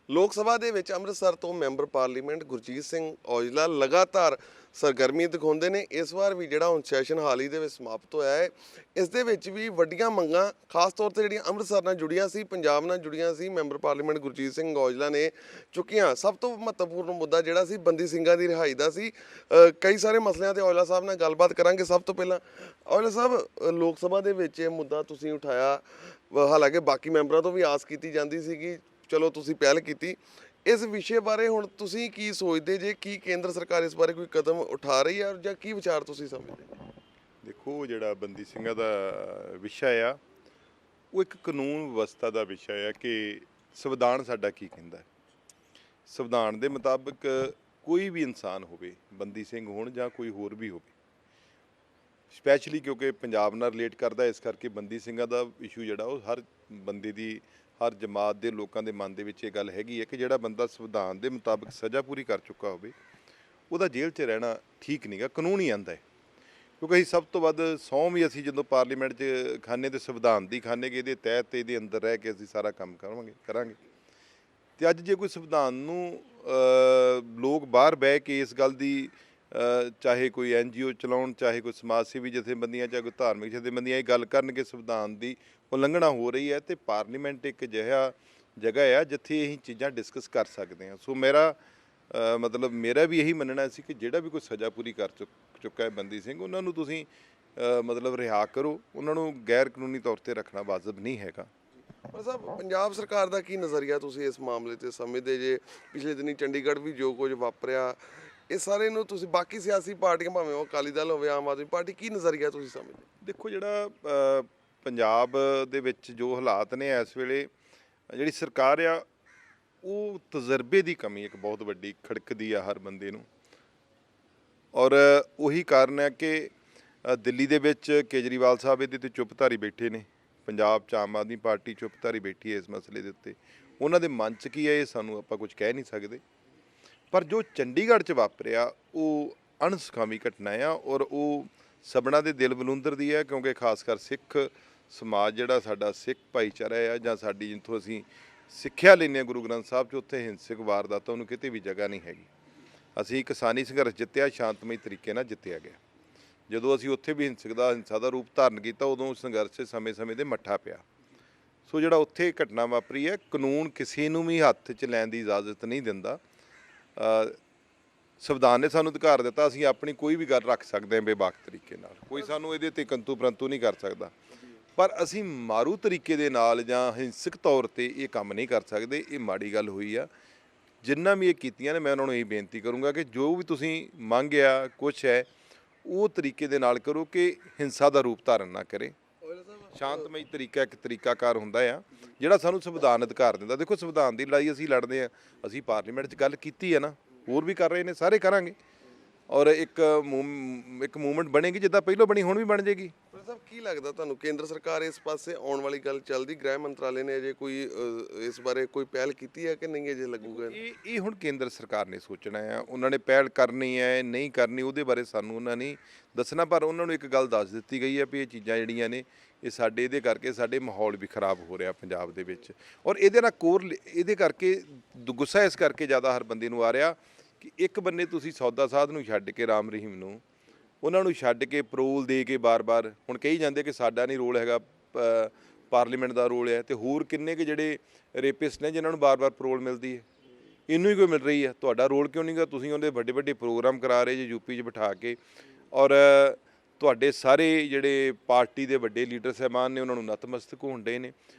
ਲੋਕ ਸਭਾ ਦੇ ਵਿੱਚ ਅੰਮ੍ਰਿਤਸਰ ਤੋਂ ਮੈਂਬਰ ਪਾਰਲੀਮੈਂਟ ਗੁਰਜੀਤ ਸਿੰਘ ਔਜਲਾ ਲਗਾਤਾਰ ਸਰਗਰਮੀ ਦਿਖਾਉਂਦੇ ਨੇ। ਇਸ ਵਾਰ ਵੀ ਜਿਹੜਾ ਹੁਣ ਸੈਸ਼ਨ ਹਾਲ ਹੀ ਦੇ ਵਿੱਚ ਸਮਾਪਤ ਹੋਇਆ ਹੈ, ਇਸ ਦੇ ਵਿੱਚ ਵੀ ਵੱਡੀਆਂ ਮੰਗਾਂ ਖਾਸ ਤੌਰ ਤੇ ਜਿਹੜੀਆਂ ਅੰਮ੍ਰਿਤਸਰ ਨਾਲ ਜੁੜੀਆਂ ਸੀ, ਪੰਜਾਬ ਨਾਲ ਜੁੜੀਆਂ ਸੀ, ਮੈਂਬਰ ਪਾਰਲੀਮੈਂਟ ਗੁਰਜੀਤ ਸਿੰਘ ਔਜਲਾ ਨੇ ਚੁੱਕੀਆਂ। ਸਭ ਤੋਂ ਮਹੱਤਵਪੂਰਨ ਮੁੱਦਾ ਜਿਹੜਾ ਸੀ ਬੰਦੀ ਸਿੰਘਾਂ ਦੀ ਰਿਹਾਈ ਦਾ ਸੀ। ਕਈ ਸਾਰੇ ਮਸਲਿਆਂ ਤੇ ਔਜਲਾ ਸਾਹਿਬ ਨਾਲ ਗੱਲਬਾਤ ਕਰਾਂਗੇ। ਸਭ ਤੋਂ ਪਹਿਲਾਂ ਔਜਲਾ ਸਾਹਿਬ, ਲੋਕ ਸਭਾ ਦੇ ਵਿੱਚ ਇਹ ਮੁੱਦਾ ਤੁਸੀਂ ਉਠਾਇਆ, ਹਾਲਾਂਕਿ ਬਾਕੀ ਮੈਂਬਰਾਂ ਤੋਂ ਵੀ ਆਸ ਕੀਤੀ ਜਾਂਦੀ ਸੀਗੀ, ਚਲੋ ਤੁਸੀਂ ਪਹਿਲ ਕੀਤੀ। ਇਸ ਵਿਸ਼ੇ ਬਾਰੇ ਹੁਣ ਤੁਸੀਂ ਕੀ ਸੋਚਦੇ ਜੇ? ਕੀ ਕੇਂਦਰ ਸਰਕਾਰ ਇਸ ਬਾਰੇ ਕੋਈ ਕਦਮ ਉਠਾ ਰਹੀ ਹੈ ਜਾਂ ਕੀ ਵਿਚਾਰ ਤੁਸੀਂ ਸਮਝਦੇ? ਦੇਖੋ, ਜਿਹੜਾ ਬੰਦੀ ਸਿੰਘਾਂ ਦਾ ਵਿਸ਼ਾ ਆ ਉਹ ਇੱਕ ਕਾਨੂੰਨ ਵਿਵਸਥਾ ਦਾ ਵਿਸ਼ਾ ਆ ਕਿ ਸੰਵਿਧਾਨ ਸਾਡਾ ਕੀ ਕਹਿੰਦਾ ਹੈ। ਸੰਵਿਧਾਨ ਦੇ ਮੁਤਾਬਕ ਕੋਈ ਵੀ ਇਨਸਾਨ ਹੋਵੇ, ਬੰਦੀ ਸਿੰਘ ਹੋਣ ਜਾਂ ਕੋਈ ਹੋਰ ਵੀ ਹੋਵੇ, ਸਪੈਸ਼ਲੀ ਕਿਉਂਕਿ ਪੰਜਾਬ ਨਾਲ ਰਿਲੇਟ ਕਰਦਾ, ਇਸ ਕਰਕੇ ਬੰਦੀ ਸਿੰਘਾਂ ਦਾ ਇਸ਼ੂ ਜਿਹੜਾ ਉਹ ਹਰ ਬੰਦੇ ਦੀ, ਹਰ ਜਮਾਤ ਦੇ ਲੋਕਾਂ ਦੇ ਮਨ ਦੇ ਵਿੱਚ ਇਹ ਗੱਲ ਹੈਗੀ ਹੈ ਕਿ ਜਿਹੜਾ ਬੰਦਾ ਸੰਵਿਧਾਨ ਦੇ ਮੁਤਾਬਕ ਸਜ਼ਾ ਪੂਰੀ ਕਰ ਚੁੱਕਾ ਹੋਵੇ ਉਹਦਾ ਜੇਲ੍ਹ 'ਚ ਰਹਿਣਾ ਠੀਕ ਨਹੀਂਗਾ। ਕਾਨੂੰਨ ਹੀ ਆਂਦਾ ਹੈ, ਕਿਉਂਕਿ ਅਸੀਂ ਸਭ ਤੋਂ ਵੱਧ ਸਹੁੰ ਵੀ ਅਸੀਂ ਜਦੋਂ ਪਾਰਲੀਮੈਂਟ 'ਚ ਖਾਨੇ ਤੇ ਸੰਵਿਧਾਨ ਦੀ ਖਾਨੇ ਕਿ ਇਹਦੇ ਤਹਿਤ ਇਹਦੇ ਅੰਦਰ ਰਹਿ ਕੇ ਅਸੀਂ ਸਾਰਾ ਕੰਮ ਕਰਾਂਗੇ। ਅਤੇ ਅੱਜ ਜੇ ਕੋਈ ਸੰਵਿਧਾਨ ਨੂੰ ਲੋਕ ਬਾਹਰ ਬਹਿ ਕੇ ਇਸ ਗੱਲ ਦੀ, ਚਾਹੇ ਕੋਈ NGO ਚਲਾਉਣ, ਚਾਹੇ ਕੋਈ ਸਮਾਜ ਸੇਵੀ ਜਥੇਬੰਦੀਆਂ, ਚਾਹੇ ਕੋਈ ਧਾਰਮਿਕ ਜਥੇਬੰਦੀਆਂ, ਇਹ ਗੱਲ ਕਰਨ ਕਿ ਸੰਵਿਧਾਨ ਦੀ ਉਲੰਘਣਾ ਹੋ ਰਹੀ ਹੈ, ਅਤੇ ਪਾਰਲੀਮੈਂਟ ਇੱਕ ਅਜਿਹਾ ਜਗ੍ਹਾ ਆ ਜਿੱਥੇ ਇਹ ਚੀਜ਼ਾਂ ਡਿਸਕਸ ਕਰ ਸਕਦੇ ਹਾਂ। ਸੋ ਮੇਰਾ ਵੀ ਇਹੀ ਮੰਨਣਾ ਸੀ ਕਿ ਜਿਹੜਾ ਵੀ ਕੋਈ ਸਜ਼ਾ ਪੂਰੀ ਕਰ ਚੁੱਕਾ ਹੈ ਬੰਦੀ ਸਿੰਘ, ਉਹਨਾਂ ਨੂੰ ਤੁਸੀਂ ਰਿਹਾ ਕਰੋ। ਉਹਨਾਂ ਨੂੰ ਗੈਰ ਕਾਨੂੰਨੀ ਤੌਰ 'ਤੇ ਰੱਖਣਾ ਵਾਜਬ ਨਹੀਂ ਹੈਗਾ। ਸਾਹਿਬ, ਪੰਜਾਬ ਸਰਕਾਰ ਦਾ ਕੀ ਨਜ਼ਰੀਆ ਤੁਸੀਂ ਇਸ ਮਾਮਲੇ 'ਤੇ ਸਮਝਦੇ ਜੇ? ਪਿਛਲੇ ਦਿਨੀ ਚੰਡੀਗੜ੍ਹ ਵੀ ਜੋ ਕੁਝ ਵਾਪਰਿਆ, ਇਹ ਸਾਰੇ ਨੂੰ ਤੁਸੀਂ, ਬਾਕੀ ਸਿਆਸੀ ਪਾਰਟੀਆਂ ਭਾਵੇਂ ਉਹ ਅਕਾਲੀ ਦਲ ਹੋਵੇ, ਆਮ ਆਦਮੀ ਪਾਰਟੀ, ਕੀ ਨਜ਼ਰੀਆ ਤੁਸੀਂ ਸਮਝਦੇ? ਦੇਖੋ, ਜਿਹੜਾ ਪੰਜਾਬ ਦੇ ਵਿੱਚ ਜੋ ਹਾਲਾਤ ਨੇ ਇਸ ਵੇਲੇ, ਜਿਹੜੀ ਸਰਕਾਰ ਆ ਉਹ ਤਜਰਬੇ ਦੀ ਕਮੀ ਇੱਕ ਬਹੁਤ ਵੱਡੀ ਖੜਕਦੀ ਆ ਹਰ ਬੰਦੇ ਨੂੰ। ਔਰ ਉਹੀ ਕਾਰਨ ਹੈ ਕਿ ਦਿੱਲੀ ਦੇ ਵਿੱਚ ਕੇਜਰੀਵਾਲ ਸਾਹਿਬ ਇਹਦੇ 'ਤੇ ਚੁੱਪਧਾਰੀ ਬੈਠੇ ਨੇ, ਪੰਜਾਬ 'ਚ ਆਮ ਆਦਮੀ ਪਾਰਟੀ ਚੁੱਪਧਾਰੀ ਬੈਠੀ ਹੈ ਇਸ ਮਸਲੇ ਦੇ ਉੱਤੇ। ਉਹਨਾਂ ਦੇ ਮਨ 'ਚ ਕੀ ਹੈ ਇਹ ਸਾਨੂੰ ਆਪਾਂ ਕੁਝ ਕਹਿ ਨਹੀਂ ਸਕਦੇ, ਪਰ ਜੋ ਚੰਡੀਗੜ੍ਹ 'ਚ ਵਾਪਰਿਆ ਉਹ ਅਣਸੁਖਾਵੀ ਘਟਨਾ ਆ, ਔਰ ਉਹ ਸਭਨਾਂ ਦੇ ਦਿਲ ਬਲੁੰਦਰ ਦੀ ਹੈ, ਕਿਉਂਕਿ ਖਾਸ ਕਰ ਸਿੱਖ ਸਮਾਜ, ਜਿਹੜਾ ਸਾਡਾ ਸਿੱਖ ਭਾਈਚਾਰਾ ਆ, ਜਾਂ ਸਾਡੀ ਜਿੱਥੋਂ ਅਸੀਂ ਸਿੱਖਿਆ ਲੈਂਦੇ ਹਾਂ ਗੁਰੂ ਗ੍ਰੰਥ ਸਾਹਿਬ 'ਚ, ਉੱਥੇ ਹਿੰਸਕ ਵਾਰਦਾਤਾਂ ਨੂੰ ਕਿਤੇ ਵੀ ਜਗ੍ਹਾ ਨਹੀਂ ਹੈਗੀ। ਅਸੀਂ ਕਿਸਾਨੀ ਸੰਘਰਸ਼ ਜਿੱਤਿਆ, ਸ਼ਾਂਤਮਈ ਤਰੀਕੇ ਨਾਲ ਜਿੱਤਿਆ ਗਿਆ। ਜਦੋਂ ਅਸੀਂ ਉੱਥੇ ਵੀ ਹਿੰਸਾ ਦਾ ਰੂਪ ਧਾਰਨ ਕੀਤਾ, ਉਦੋਂ ਸੰਘਰਸ਼ ਸਮੇਂ ਦੇ ਮੱਠਾ ਪਿਆ। ਸੋ ਜਿਹੜਾ ਉੱਥੇ ਘਟਨਾ ਵਾਪਰੀ ਹੈ, ਕਾਨੂੰਨ ਕਿਸੇ ਨੂੰ ਵੀ ਹੱਥ 'ਚ ਲੈਣ ਦੀ ਇਜਾਜ਼ਤ ਨਹੀਂ ਦਿੰਦਾ। ਸੰਵਿਧਾਨ ਨੇ ਸਾਨੂੰ ਅਧਿਕਾਰ ਦਿੱਤਾ, ਅਸੀਂ ਆਪਣੀ ਕੋਈ ਵੀ ਗੱਲ ਰੱਖ ਸਕਦੇ ਹਾਂ ਬੇਬਾਕ ਤਰੀਕੇ ਨਾਲ, ਕੋਈ ਸਾਨੂੰ ਇਹਦੇ 'ਤੇ ਕੰਤੂ ਪ੍ਰੰਤੂ ਨਹੀਂ ਕਰ ਸਕਦਾ। ਪਰ ਅਸੀਂ ਮਾਰੂ ਤਰੀਕੇ ਦੇ ਨਾਲ ਜਾਂ ਹਿੰਸਕ ਤੌਰ 'ਤੇ ਇਹ ਕੰਮ ਨਹੀਂ ਕਰ ਸਕਦੇ। ਇਹ ਮਾੜੀ ਗੱਲ ਹੋਈ ਆ। ਜਿੰਨਾ ਵੀ ਇਹ ਕੀਤੀਆਂ ਨੇ, ਮੈਂ ਉਹਨਾਂ ਨੂੰ ਇਹ ਬੇਨਤੀ ਕਰੂੰਗਾ ਕਿ ਜੋ ਵੀ ਤੁਸੀਂ ਮੰਗਿਆ ਕੁਛ ਹੈ, ਉਹ ਤਰੀਕੇ ਦੇ ਨਾਲ ਕਰੋ ਕਿ ਹਿੰਸਾ ਦਾ ਰੂਪ ਧਾਰਨ ਨਾ ਕਰੇ। ਸ਼ਾਂਤਮਈ ਤਰੀਕਾ ਇੱਕ ਤਰੀਕਾਕਾਰ ਹੁੰਦਾ ਆ ਜਿਹੜਾ ਸਾਨੂੰ ਸੰਵਿਧਾਨ ਅਧਿਕਾਰ ਦਿੰਦਾ। ਦੇਖੋ, ਸੰਵਿਧਾਨ ਦੀ ਲੜਾਈ ਅਸੀਂ ਲੜਦੇ ਹਾਂ, ਅਸੀਂ ਪਾਰਲੀਮੈਂਟ 'ਚ ਗੱਲ ਕੀਤੀ ਹੈ ਨਾ, ਹੋਰ ਵੀ ਕਰ ਰਹੇ ਨੇ, ਸਾਰੇ ਕਰਾਂਗੇ। ਔਰ ਇੱਕ ਮੂਵਮੈਂਟ ਬਣੇਗੀ, ਜਿੱਦਾਂ ਪਹਿਲਾਂ ਬਣੀ ਹੁਣ ਵੀ ਬਣ ਜਾਏਗੀ। ਸਾਹਿਬ, ਕੀ ਲੱਗਦਾ ਤੁਹਾਨੂੰ, ਕੇਂਦਰ ਸਰਕਾਰ ਇਸ ਪਾਸੇ ਆਉਣ ਵਾਲੀ ਗੱਲ ਚੱਲਦੀ? ਗ੍ਰਹਿ ਮੰਤਰਾਲੇ ਨੇ ਅਜੇ ਕੋਈ ਇਸ ਬਾਰੇ ਕੋਈ ਪਹਿਲ ਕੀਤੀ ਹੈ ਕਿ ਨਹੀਂ ਅਜੇ ਲੱਗੂਗਾ? ਇਹ ਹੁਣ ਕੇਂਦਰ ਸਰਕਾਰ ਨੇ ਸੋਚਣਾ ਆ, ਉਹਨਾਂ ਨੇ ਪਹਿਲ ਕਰਨੀ ਹੈ ਨਹੀਂ ਕਰਨੀ, ਉਹਦੇ ਬਾਰੇ ਸਾਨੂੰ ਉਹਨਾਂ ਨੇ ਦੱਸਣਾ। ਪਰ ਉਹਨਾਂ ਨੂੰ ਇੱਕ ਗੱਲ ਦੱਸ ਦਿੱਤੀ ਗਈ ਹੈ ਵੀ ਇਹ ਚੀਜ਼ਾਂ ਜਿਹੜੀਆਂ ਨੇ ਇਹ ਇਹਦੇ ਕਰਕੇ ਸਾਡੇ ਮਾਹੌਲ ਵੀ ਖਰਾਬ ਹੋ ਰਿਹਾ ਪੰਜਾਬ ਦੇ ਵਿੱਚ। ਔਰ ਇਹਦੇ ਨਾਲ ਇਹਦੇ ਕਰਕੇ ਗੁੱਸਾ ਇਸ ਕਰਕੇ ਜ਼ਿਆਦਾ ਹਰ ਬੰਦੇ ਨੂੰ ਆ ਰਿਹਾ ਕਿ ਇੱਕ ਬੰਨੇ ਤੁਸੀਂ ਸੌਦਾ ਸਾਧ ਨੂੰ ਛੱਡ ਕੇ, ਰਾਮ ਰਹੀਮ ਨੂੰ, ਉਹਨਾਂ ਨੂੰ ਛੱਡ ਕੇ ਪਰੋਲ ਦੇ ਕੇ ਬਾਰ-ਬਾਰ ਹੁਣ ਕਹੀ ਜਾਂਦੇ ਕਿ ਸਾਡਾ ਨਹੀਂ ਰੋਲ ਹੈਗਾ, ਪਾਰਲੀਮੈਂਟ ਦਾ ਰੋਲ ਹੈ। ਅਤੇ ਹੋਰ ਕਿੰਨੇ ਕੁ ਜਿਹੜੇ ਰੇਪਿਸਟ ਨੇ ਜਿਨ੍ਹਾਂ ਨੂੰ ਬਾਰ-ਬਾਰ ਪਰੋਲ ਮਿਲਦੀ ਹੈ, ਇਹਨੂੰ ਹੀ ਕੋਈ ਮਿਲ ਰਹੀ ਹੈ, ਤੁਹਾਡਾ ਰੋਲ ਕਿਉਂ ਨਹੀਂ ਗਾ? ਤੁਸੀਂ ਉਹਦੇ ਵੱਡੇ ਪ੍ਰੋਗਰਾਮ ਕਰਾ ਰਹੇ ਜੇ ਯੂਪੀ 'ਚ ਬਿਠਾ ਕੇ, ਔਰ ਤੁਹਾਡੇ ਸਾਰੇ ਜਿਹੜੇ ਪਾਰਟੀ ਦੇ ਵੱਡੇ ਲੀਡਰ ਸਾਹਿਬਾਨ ਨੇ ਉਹਨਾਂ ਨੂੰ ਨਤਮਸਤਕ ਹੋਣ ਡੇ ਨੇ।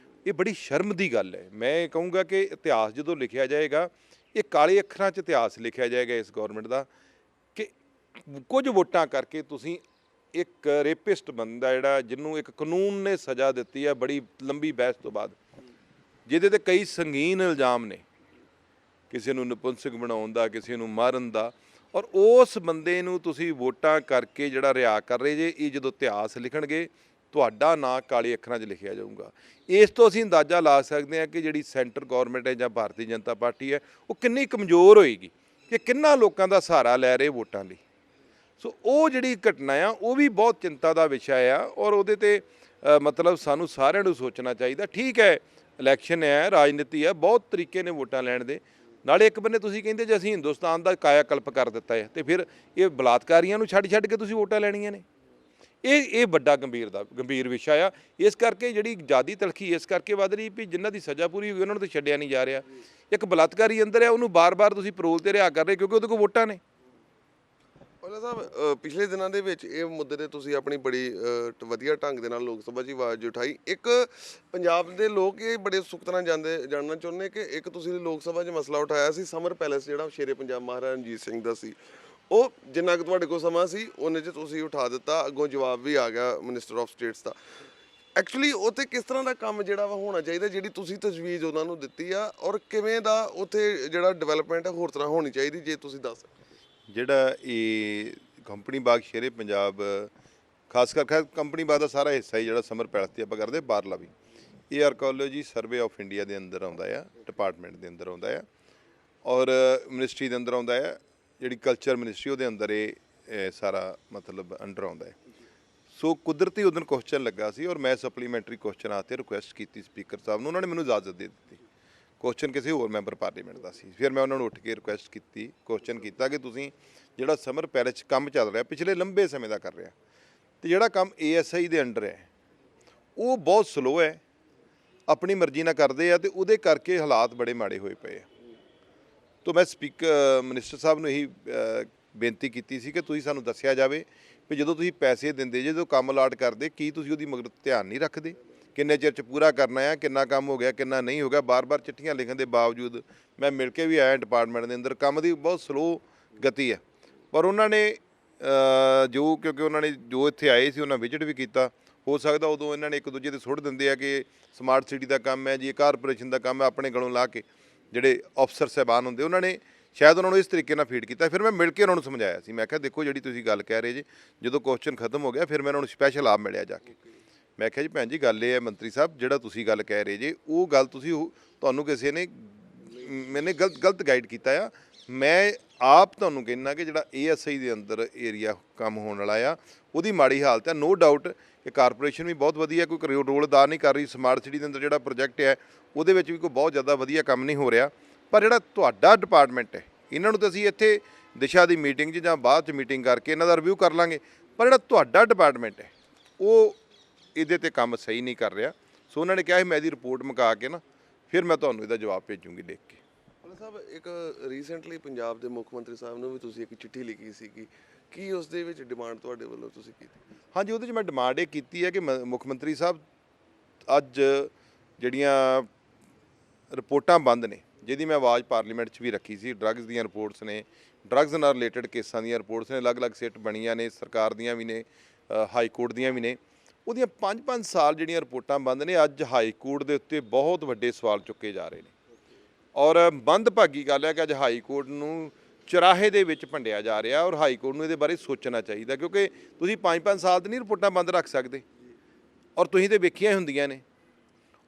ਇਹ ਬੜੀ ਸ਼ਰਮ ਦੀ ਗੱਲ ਹੈ। ਮੈਂ ਕਹੂੰਗਾ ਕਿ ਇਤਿਹਾਸ ਜਦੋਂ ਲਿਖਿਆ ਜਾਏਗਾ, ਇਹ ਕਾਲੇ ਅੱਖਰਾਂ 'ਚ ਇਤਿਹਾਸ ਲਿਖਿਆ ਜਾਏਗਾ ਇਸ ਗੌਰਮੈਂਟ ਦਾ, ਕਿ ਕੁਝ ਵੋਟਾਂ ਕਰਕੇ ਤੁਸੀਂ ਇੱਕ ਰੇਪਿਸਟ ਬੰਦਾ ਜਿਹੜਾ, ਜਿਹਨੂੰ ਇੱਕ ਕਾਨੂੰਨ ਨੇ ਸਜ਼ਾ ਦਿੱਤੀ ਹੈ ਬੜੀ ਲੰਬੀ ਬਹਿਸ ਤੋਂ ਬਾਅਦ, ਜਿਹਦੇ 'ਤੇ ਕਈ ਸੰਗੀਨ ਇਲਜ਼ਾਮ ਨੇ, ਕਿਸੇ ਨੂੰ ਨਪੁੰਸਕ ਬਣਾਉਣ ਦਾ, ਕਿਸੇ ਨੂੰ ਮਾਰਨ ਦਾ, ਔਰ ਉਸ ਬੰਦੇ ਨੂੰ ਤੁਸੀਂ ਵੋਟਾਂ ਕਰਕੇ ਜਿਹੜਾ ਰਿਹਾ ਕਰ ਰਹੇ ਜੇ। ਇਹ ਜਦੋਂ ਇਤਿਹਾਸ ਲਿਖਣਗੇ ਤੁਹਾਡਾ ਨਾਂ ਕਾਲੇ ਅੱਖਰਾਂ 'ਚ ਲਿਖਿਆ ਜਾਊਗਾ। ਇਸ ਤੋਂ ਅਸੀਂ ਅੰਦਾਜ਼ਾ ਲਾ ਸਕਦੇ ਹਾਂ ਕਿ ਜਿਹੜੀ ਸੈਂਟਰ ਗੌਰਮੈਂਟ ਹੈ ਜਾਂ ਭਾਰਤੀ ਜਨਤਾ ਪਾਰਟੀ ਹੈ, ਉਹ ਕਿੰਨੀ ਕਮਜ਼ੋਰ ਹੋਏਗੀ, ਕਿ ਕਿੰਨਾ ਲੋਕਾਂ ਦਾ ਸਹਾਰਾ ਲੈ ਰਹੇ ਵੋਟਾਂ ਲਈ। ਸੋ ਉਹ ਜਿਹੜੀ ਘਟਨਾ ਆ ਉਹ ਵੀ ਬਹੁਤ ਚਿੰਤਾ ਦਾ ਵਿਸ਼ਾ ਆ, ਔਰ ਉਹਦੇ 'ਤੇ ਸਾਨੂੰ ਸਾਰਿਆਂ ਨੂੰ ਸੋਚਣਾ ਚਾਹੀਦਾ। ਠੀਕ ਹੈ, ਇਲੈਕਸ਼ਨ ਹੈ, ਰਾਜਨੀਤੀ ਹੈ, ਬਹੁਤ ਤਰੀਕੇ ਨੇ ਵੋਟਾਂ ਲੈਣ ਦੇ। ਨਾਲੇ ਇੱਕ ਬੰਨੇ ਤੁਸੀਂ ਕਹਿੰਦੇ ਜੇ ਅਸੀਂ ਹਿੰਦੁਸਤਾਨ ਦਾ ਕਾਇਆ ਕਲਪ ਕਰ ਦਿੱਤਾ ਹੈ ਤੇ ਫਿਰ ਇਹ ਬਲਾਤਕਾਰੀਆਂ ਨੂੰ ਛੱਡ ਕੇ ਤੁਸੀਂ ਵੋਟਾਂ ਲੈਣੀਆਂ ਨੇ। ਇਹ ਵੱਡਾ ਗੰਭੀਰ ਵਿਸ਼ਾ ਆ। ਇਸ ਕਰਕੇ ਜਿਹੜੀ ਆਜ਼ਾਦੀ ਤਲਖੀ ਇਸ ਕਰਕੇ ਵੱਧ ਰਹੀ ਵੀ ਜਿਨ੍ਹਾਂ ਦੀ ਸਜ਼ਾ ਪੂਰੀ ਹੋਈ ਉਹਨਾਂ ਨੂੰ ਤਾਂ ਛੱਡਿਆ ਨਹੀਂ ਜਾ ਰਿਹਾ। ਇੱਕ ਬਲਾਤਕਾਰੀ ਅੰਦਰ ਹੈ, ਉਹਨੂੰ ਬਾਰ-ਬਾਰ ਤੁਸੀਂ ਪਰੋਲ ਤੇ ਰਿਹਾ ਕਰ ਰਹੇ ਕਿਉਂਕਿ ਉਹਦੇ ਕੋਲ ਵੋਟਾਂ ਨੇ। ਔਜਲਾ ਸਾਹਿਬ, ਪਿਛਲੇ ਦਿਨਾਂ ਦੇ ਵਿੱਚ ਇਹ ਮੁੱਦੇ ਤੇ ਤੁਸੀਂ ਆਪਣੀ ਬੜੀ ਵਧੀਆ ਢੰਗ ਦੇ ਨਾਲ ਲੋਕ ਸਭਾ 'ਚ ਆਵਾਜ਼ ਉਠਾਈ। ਇੱਕ ਪੰਜਾਬ ਦੇ ਲੋਕ ਇਹ ਬੜੇ ਉਤਸੁਕਤਾ ਨਾਲ ਜਾਣਨਾ ਚਾਹੁੰਦੇ ਕਿ ਇੱਕ ਤੁਸੀਂ ਲੋਕ ਸਭਾ 'ਚ ਮਸਲਾ ਉਠਾਇਆ ਸੀ ਸਮਰ ਪੈਲੇਸ ਜਿਹੜਾ ਸ਼ੇਰੇ ਪੰਜਾਬ ਮਹਾਰਾਜਾ ਰਣਜੀਤ ਸਿੰਘ ਦਾ ਸੀ। ਉਹ ਜਿੰਨਾ ਕੁ ਤੁਹਾਡੇ ਕੋਲ ਸਮਾਂ ਸੀ ਉਹਨੇ 'ਚ ਤੁਸੀਂ ਉਠਾ ਦਿੱਤਾ, ਅੱਗੋਂ ਜਵਾਬ ਵੀ ਆ ਗਿਆ ਮਿਨਿਸਟਰ ਆਫ ਸਟੇਟਸ ਦਾ। ਐਕਚੁਅਲੀ ਉੱਥੇ ਕਿਸ ਤਰ੍ਹਾਂ ਦਾ ਕੰਮ ਜਿਹੜਾ ਵਾ ਹੋਣਾ ਚਾਹੀਦਾ, ਜਿਹੜੀ ਤੁਸੀਂ ਤਜਵੀਜ਼ ਉਹਨਾਂ ਨੂੰ ਦਿੱਤੀ ਆ, ਔਰ ਕਿਵੇਂ ਦਾ ਉੱਥੇ ਜਿਹੜਾ ਡਿਵੈਲਪਮੈਂਟ ਹੋਰ ਤਰ੍ਹਾਂ ਹੋਣੀ ਚਾਹੀਦੀ, ਜੇ ਤੁਸੀਂ ਦੱਸ ਸਕਦੇ। ਜਿਹੜਾ ਇਹ ਕੰਪਨੀ ਬਾਗ ਸ਼ੇਰੇ ਪੰਜਾਬ, ਖਾਸ ਕਰਕੇ ਕੰਪਨੀ ਬਾਗ ਦਾ ਸਾਰਾ ਹਿੱਸਾ ਹੀ ਜਿਹੜਾ ਸਮਰ ਪੈਲਸ ਦੀ ਆਪਾਂ ਕਰਦੇ, ਬਾਹਰਲਾ ਵੀ ਇਹ ਆਰਕੋਲੋਜੀ ਸਰਵੇ ਆਫ ਇੰਡੀਆ ਦੇ ਅੰਦਰ ਆਉਂਦਾ ਆ, ਡਿਪਾਰਟਮੈਂਟ ਦੇ ਅੰਦਰ ਆਉਂਦਾ ਆ, ਔਰ ਮਿਨਿਸਟਰੀ ਦੇ ਅੰਦਰ ਆਉਂਦਾ ਆ, ਜਿਹੜੀ ਕਲਚਰ ਮਿਨਿਸਟਰੀ ਉਹਦੇ ਅੰਦਰ ਇਹ ਸਾਰਾ ਮਤਲਬ ਅੰਡਰ ਆਉਂਦਾ ਹੈ। ਸੋ ਕੁਦਰਤੀ ਉਦੋਂ ਕੁਐਸਚਨ ਲੱਗਾ ਸੀ ਔਰ ਮੈਂ ਸਪਲੀਮੈਂਟਰੀ ਕੁਐਸਚਨ ਆਤੇ ਰਿਕੁਐਸਟ ਕੀਤੀ ਸਪੀਕਰ ਸਾਹਿਬ ਨੂੰ, ਉਹਨਾਂ ਨੇ ਮੈਨੂੰ ਇਜਾਜ਼ਤ ਦੇ ਦਿੱਤੀ। ਕੁਐਸਚਨ ਕਿਸੇ ਹੋਰ ਮੈਂਬਰ ਪਾਰਲੀਮੈਂਟ ਦਾ ਸੀ। ਫਿਰ ਮੈਂ ਉਹਨਾਂ ਨੂੰ ਉੱਠ ਕੇ ਰਿਕੁਐਸਟ ਕੀਤੀ, ਕੁਐਸਚਨ ਕੀਤਾ ਕਿ ਤੁਸੀਂ ਜਿਹੜਾ ਸਮਰ ਪੈਲੇਸ 'ਚ ਕੰਮ ਚੱਲ ਰਿਹਾ ਪਿਛਲੇ ਲੰਬੇ ਸਮੇਂ ਦਾ ਕਰ ਰਿਹਾ, ਅਤੇ ਜਿਹੜਾ ਕੰਮ ASI ਦੇ ਅੰਡਰ ਹੈ ਉਹ ਬਹੁਤ ਸਲੋ ਹੈ, ਆਪਣੀ ਮਰਜ਼ੀ ਨਾਲ ਕਰਦੇ ਆ, ਅਤੇ ਉਹਦੇ ਕਰਕੇ ਹਾਲਾਤ ਬੜੇ ਮਾੜੇ ਹੋਏ ਪਏ ਆ। ਤਾਂ ਮੈਂ ਮਿਨਿਸਟਰ ਸਾਹਿਬ ਨੂੰ ਇਹੀ ਬੇਨਤੀ ਕੀਤੀ ਸੀ ਕਿ ਤੁਸੀਂ ਸਾਨੂੰ ਦੱਸਿਆ ਜਾਵੇ ਵੀ ਜਦੋਂ ਤੁਸੀਂ ਪੈਸੇ ਦਿੰਦੇ, ਜਦੋਂ ਕੰਮ ਅਲਾਟ ਕਰਦੇ, ਕੀ ਤੁਸੀਂ ਉਹਦੀ ਮਗਰ ਧਿਆਨ ਨਹੀਂ ਰੱਖਦੇ, ਕਿੰਨੇ ਚਿਰ 'ਚ ਪੂਰਾ ਕਰਨਾ ਆ, ਕਿੰਨਾ ਕੰਮ ਹੋ ਗਿਆ, ਕਿੰਨਾ ਨਹੀਂ ਹੋ ਗਿਆ। ਬਾਰ-ਬਾਰ ਚਿੱਠੀਆਂ ਲਿਖਣ ਦੇ ਬਾਵਜੂਦ ਮੈਂ ਮਿਲ ਕੇ ਵੀ ਆਇਆ ਡਿਪਾਰਟਮੈਂਟ ਦੇ ਅੰਦਰ, ਕੰਮ ਦੀ ਬਹੁਤ ਸਲੋ ਗਤੀ ਹੈ। ਪਰ ਉਹਨਾਂ ਨੇ ਕਿਉਂਕਿ ਉਹਨਾਂ ਨੇ ਜੋ ਇੱਥੇ ਆਏ ਸੀ ਉਹਨਾਂ ਵਿਜ਼ਿਟ ਵੀ ਕੀਤਾ, ਹੋ ਸਕਦਾ ਉਦੋਂ ਇਹਨਾਂ ਨੇ ਇੱਕ ਦੂਜੇ 'ਤੇ ਸੁੱਟ ਦਿੰਦੇ ਆ ਕਿ ਸਮਾਰਟ ਸਿਟੀ ਦਾ ਕੰਮ ਹੈ ਜੀ, ਇਹ ਕਾਰਪੋਰੇਸ਼ਨ ਦਾ ਕੰਮ ਹੈ, ਆਪਣੇ ਗਲੋਂ ਲਾ ਕੇ ਜਿਹੜੇ ਅਫਸਰ ਸਾਹਿਬਾਨ ਹੁੰਦੇ ਉਹਨਾਂ ਨੇ ਸ਼ਾਇਦ ਉਹਨਾਂ ਨੂੰ ਇਸ ਤਰੀਕੇ ਨਾਲ ਫੀਡ ਕੀਤਾ। ਫਿਰ ਮੈਂ ਮਿਲ ਕੇ ਉਹਨਾਂ ਨੂੰ ਸਮਝਾਇਆ ਸੀ, ਮੈਂ ਕਿਹਾ ਦੇਖੋ ਜਿਹੜੀ ਤੁਸੀਂ ਗੱਲ ਕਹਿ ਰਹੇ ਜੀ, ਜਦੋਂ ਕੁਐਸਚਨ ਖਤਮ ਹੋ ਗਿਆ ਫਿਰ ਮੈਂ ਉਹਨਾਂ ਨੂੰ ਸਪੈਸ਼ਲ ਆਪ ਮਿਲਿਆ ਜਾ ਕੇ। ਮੈਂ ਕਿਹਾ ਜੀ ਭੈਣ ਜੀ ਗੱਲ ਇਹ ਹੈ ਮੰਤਰੀ ਸਾਹਿਬ, ਜਿਹੜਾ ਤੁਸੀਂ ਗੱਲ ਕਹਿ ਰਹੇ ਜੇ ਉਹ ਗੱਲ ਤੁਹਾਨੂੰ ਕਿਸੇ ਨੇ ਮੈਨੇ ਗਲਤ ਗਾਈਡ ਕੀਤਾ ਆ। ਮੈਂ ਆਪ ਤੁਹਾਨੂੰ ਕਹਿੰਦਾ ਕਿ ਜਿਹੜਾ ASI ਦੇ ਅੰਦਰ ਏਰੀਆ ਕੰਮ ਹੋਣ ਵਾਲਾ ਆ ਉਹਦੀ ਮਾੜੀ ਹਾਲਤ ਹੈ। ਨੋ ਡਾਊਟ ਕਿ ਕਾਰਪੋਰੇਸ਼ਨ ਵੀ ਬਹੁਤ ਵਧੀਆ ਕੋਈ ਰੋਲ ਅਦਾ ਨਹੀਂ ਕਰ ਰਹੀ। ਸਮਾਰਟ ਸਿਟੀ ਦੇ ਅੰਦਰ ਜਿਹੜਾ ਪ੍ਰੋਜੈਕਟ ਹੈ ਉਹਦੇ ਵਿੱਚ ਵੀ ਕੋਈ ਬਹੁਤ ਜ਼ਿਆਦਾ ਵਧੀਆ ਕੰਮ ਨਹੀਂ ਹੋ ਰਿਹਾ। ਪਰ ਜਿਹੜਾ ਤੁਹਾਡਾ ਡਿਪਾਰਟਮੈਂਟ ਹੈ, ਇਹਨਾਂ ਨੂੰ ਤਾਂ ਅਸੀਂ ਇੱਥੇ ਦਿਸ਼ਾ ਦੀ ਮੀਟਿੰਗ 'ਚ ਜਾਂ ਬਾਅਦ 'ਚ ਮੀਟਿੰਗ ਕਰਕੇ ਇਹਨਾਂ ਦਾ ਰਿਵਿਊ ਕਰ ਲਾਂਗੇ, ਪਰ ਜਿਹੜਾ ਤੁਹਾਡਾ ਡਿਪਾਰਟਮੈਂਟ ਹੈ ਉਹ ਇਹਦੇ 'ਤੇ ਕੰਮ ਸਹੀ ਨਹੀਂ ਕਰ ਰਿਹਾ। ਸੋ ਉਹਨਾਂ ਨੇ ਕਿਹਾ ਸੀ ਮੈਂ ਇਹਦੀ ਰਿਪੋਰਟ ਮੁਕਾ ਕੇ ਨਾ ਫਿਰ ਮੈਂ ਤੁਹਾਨੂੰ ਇਹਦਾ ਜਵਾਬ ਭੇਜੂੰਗੀ ਲਿਖ ਕੇ। ਸਾਹਿਬ, ਇੱਕ ਰੀਸੈਂਟਲੀ ਪੰਜਾਬ ਦੇ ਮੁੱਖ ਮੰਤਰੀ ਸਾਹਿਬ ਨੂੰ ਵੀ ਤੁਸੀਂ ਇੱਕ ਚਿੱਠੀ ਲਿਖੀ ਸੀਗੀ, ਕੀ ਉਸ ਦੇ ਵਿੱਚ ਡਿਮਾਂਡ ਤੁਹਾਡੇ ਵੱਲੋਂ ਤੁਸੀਂ ਕੀਤੀ? ਹਾਂਜੀ, ਉਹਦੇ 'ਚ ਮੈਂ ਡਿਮਾਂਡ ਇਹ ਕੀਤੀ ਹੈ ਕਿ ਮੁੱਖ ਮੰਤਰੀ ਸਾਹਿਬ ਅੱਜ ਜਿਹੜੀਆਂ ਰਿਪੋਰਟਾਂ ਬੰਦ ਨੇ, ਜਿਹਦੀ ਮੈਂ ਆਵਾਜ਼ ਪਾਰਲੀਮੈਂਟ 'ਚ ਵੀ ਰੱਖੀ ਸੀ, ਡਰੱਗਸ ਦੀਆਂ ਰਿਪੋਰਟਸ ਨੇ, ਡਰੱਗਸ ਨਾਲ ਰਿਲੇਟਡ ਕੇਸਾਂ ਦੀਆਂ ਰਿਪੋਰਟਸ ਨੇ, ਅਲੱਗ-ਅਲੱਗ ਸਿੱਟ ਬਣੀਆਂ ਨੇ, ਸਰਕਾਰ ਦੀਆਂ ਵੀ ਨੇ, ਹਾਈ ਕੋਰਟ ਦੀਆਂ ਵੀ ਨੇ, ਉਹਦੀਆਂ 5-5 ਸਾਲ ਜਿਹੜੀਆਂ ਰਿਪੋਰਟਾਂ ਬੰਦ ਨੇ। ਅੱਜ ਹਾਈ ਕੋਰਟ ਦੇ ਉੱਤੇ ਬਹੁਤ ਵੱਡੇ ਸਵਾਲ ਚੁੱਕੇ ਜਾ ਰਹੇ ਨੇ ਔਰ ਮੰਦਭਾਗੀ ਗੱਲ ਹੈ ਕਿ ਅੱਜ ਹਾਈ ਕੋਰਟ ਨੂੰ ਚੁਰਾਹੇ ਦੇ ਵਿੱਚ ਭੰਡਿਆ ਜਾ ਰਿਹਾ ਔਰ ਹਾਈ ਕੋਰਟ ਨੂੰ ਇਹਦੇ ਬਾਰੇ ਸੋਚਣਾ ਚਾਹੀਦਾ, ਕਿਉਂਕਿ ਤੁਸੀਂ 5-5 ਸਾਲ ਤੇ ਨਹੀਂ ਰਿਪੋਰਟਾਂ ਬੰਦ ਰੱਖ ਸਕਦੇ। ਔਰ ਤੁਸੀਂ ਤੇ ਵੇਖੀਆਂ ਹੁੰਦੀਆਂ ਨੇ,